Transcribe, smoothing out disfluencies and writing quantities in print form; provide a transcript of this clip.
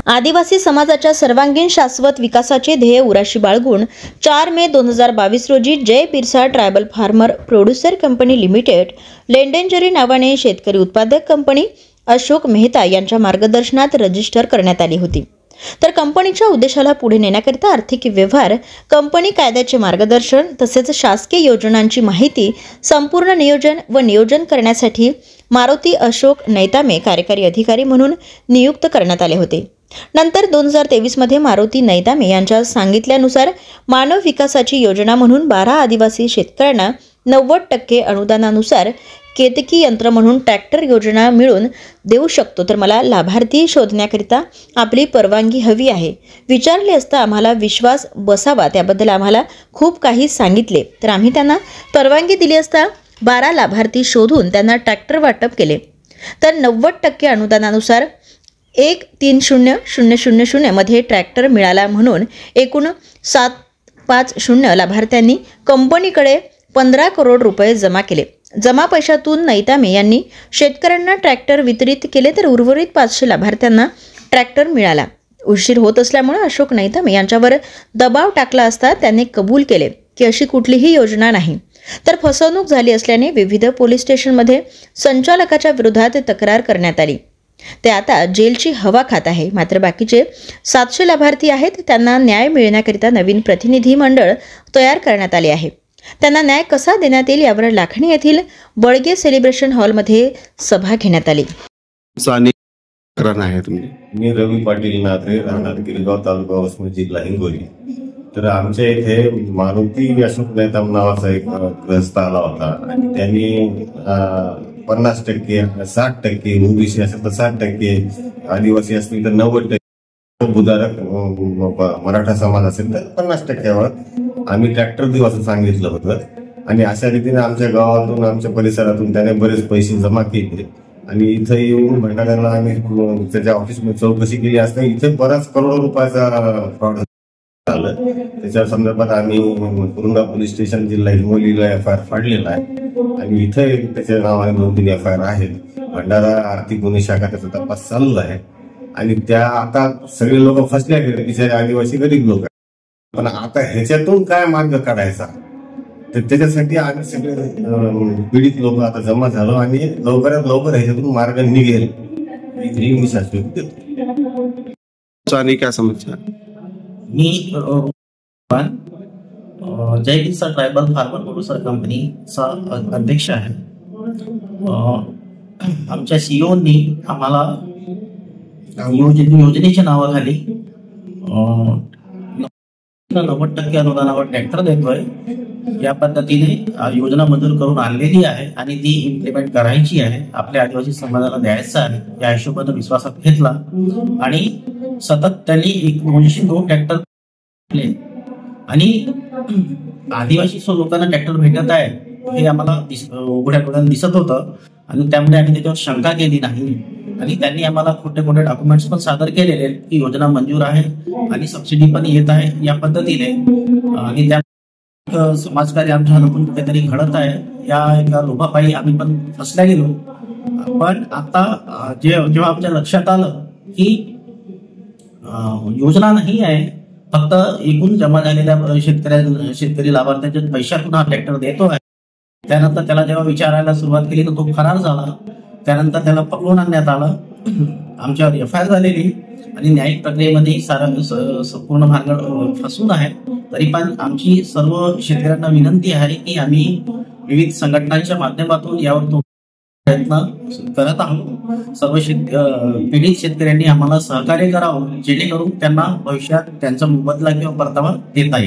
आदिवासी समाजाच्या सर्वांगीण शाश्वत विकासाचे ध्येय उराशी बाळगून 4 मे 2022 रोजी Jai Birsa tribal farmer producer company limited लेंडेंजरी नावाने शेतकरी उत्पादक कंपनी अशोक मेहता यांच्या मार्गदर्शनात रजिस्टर करण्यात आली होती। तर कंपनीच्या उद्देशाला पुढे नेण्याकरिता आर्थिक व्यवहार, कंपनी कायद्याचे मार्गदर्शन तसेच शासकीय योजनांची माहिती, संपूर्ण नियोजन करण्यासाठी मारुती अशोक नैतामे कार्यकारी अधिकारी म्हणून नियुक्त करण्यात आले होते। नंतर 2023 मध्ये मारुती नैतामे यांच्या सांगितल्यानुसार मानव विकासाची योजना म्हणून 12 आदिवासी शेतकऱ्यांना 90% अनुदानानुसार केतकी यंत्र म्हणून ट्रॅक्टर योजना मिळून देऊ शकतो, तर मला लाभार्थी शोधण्याकरिता आपली परवानगी हवी आहे। विचारले असता आम्हाला विश्वास बसावा त्याबद्दल आम्हाला खूप काही सांगितले, तर आम्ही त्यांना परवानगी दिली असता 12 लाभार्थी शोधून त्यांना ट्रॅक्टर वाटप केले। तर 90% अनुदानानुसार 130,000 मध्ये ट्रॅक्टर मिळाला म्हणून एकूण 750 लाभार्थ्यांनी कंपनीकडे 15 करोड रुपये जमा केले। जमा पैशातून नैतामे यांनी शेतकऱ्यांना ट्रॅक्टर वितरित केले, तर उर्वरित 500 लाभार्थ्यांना ट्रॅक्टर मिळाला। उशीर होत असल्यामुळे अशोक नैतामे यांच्यावर दबाव टाकला असता त्यांनी कबूल केले की अशी कुठलीही योजना नाही, तर फसवणूक झाली असल्याने विविध पोलीस स्टेशनमध्ये संचालकाच्या विरोधात तक्रार करण्यात आली। ते आता जेलची हवा खात आहे। मात्र बाकीचे 700 लाभार्थी आहेत त्यांना न्याय मिळण्याकरिता नवीन प्रतिनिधी मंडळ तयार करण्यात आले आहे। त्यांना न्याय कसा देण्यात येईल यावर लाखणी येथील बळगे सेलिब्रेशन हॉलमध्ये सभा घेण्यात आली। मी रवी पाटील नात्रे, राहणार गिरगाव, तालुका वसमत, जिल्हा हिंगोली। तर आमच्या इथे मारुती अशोक नैताम नावाचा एक ग्रस्त आला होता आणि त्यांनी 50%, 60%, ओबीसी असेल तर 60%, आदिवासी असतील तर 90%, बुधारक मराठा समाज असेल तर 50%वर आम्ही ट्रॅक्टर देऊ असं सांगितलं होतं। आणि अशा रीतीने आमच्या गावातून, आमच्या परिसरातून त्याने बरेच पैसे जमा केले आणि इथे येऊन भंडाऱ्याला आम्ही त्याच्या ऑफिसमध्ये चौकशी केली असता इथे बराच करोडो रुपयाचा फ्रॉड झालं। त्याच्या संदर्भात आम्ही कुरुंदा पोलीस स्टेशन, जिल्हा हिंगोलीला FIR फाडलेला आहे आणि इथे त्याच्या नावाने 2-3 FIR आहेत। भंडारा आर्थिक गुन्हे शाखा त्याचा तपास चालू आहे आणि त्या आता सगळे लोक फसल्या गेले, बिचारे आदिवासी गरीब लोक। पण आता ह्याच्यातून काय मार्ग काढायचा, तर त्याच्यासाठी आम्ही सगळे पीडित लोक आता जमा झालो आणि लवकरात लवकर ह्याच्यातून मार्ग निघेल ही मी शाश्वती देतो। आणि काय समस्या? मी जय बिरसा ट्रायबल फार्मर प्रोड्युसर कंपनीचा अध्यक्ष आहे। आमच्या सीईओनी आम्हाला योजनेच्या नावाखाली 90% अनुदानावर ट्रॅक्टर देतोय या पद्धतीने योजना मंजूर करून आणलेली आहे आणि ती इम्प्लिमेंट करायची आहे, आपल्या आदिवासी समाजाला द्यायचं आहे या हिशोबाने विश्वासात घेतला आणि सतत त्यांनी 1902 ट्रॅक्टर आणि आदिवासी लोकांना ट्रॅक्टर भेटत आहे हे आम्हाला उघड्या डोळ्याने दिसत होतं आणि त्यामुळे आम्ही त्याच्यावर शंका केली नाही आणि त्यांनी आम्हाला खोटे डॉक्युमेंट्स पण सादर केलेले की योजना मंजूर आहे आणि सबसिडी पण येत आहे या पद्धतीने। आणि त्या समाजकार्य आमच्या हातून कुठेतरी घडत आहे, या एका लोभापायी आम्ही पण फसल्या गेलो। पण आता जेव्हा आमच्या लक्षात आलं की योजना नाही आहे, फक्त एकूण जमा झालेल्या शेतकरी लाभार्थ्यांच्या पैशातून हा ट्रॅक्टर देतो आहे, त्यानंतर त्याला जेव्हा विचारायला सुरुवात केली तर तो फरार झाला। त्यानंतर त्याला पकडून आणण्यात आलं, आमच्यावर FIR झालेली आणि न्यायिक प्रक्रियेमध्ये संपूर्ण भानगड फसून आहे। तरी पण आमची सर्व शेतकऱ्यांना विनंती आहे की आम्ही विविध संघटनांच्या माध्यमातून यावर प्रयत्न करत आहोत। सर्व पीडित शेतकऱ्यांनी आम्हाला सहकार्य करावं जेणेकरून त्यांना भविष्यात त्यांचा मोबदला किंवा परतावा देता येईल।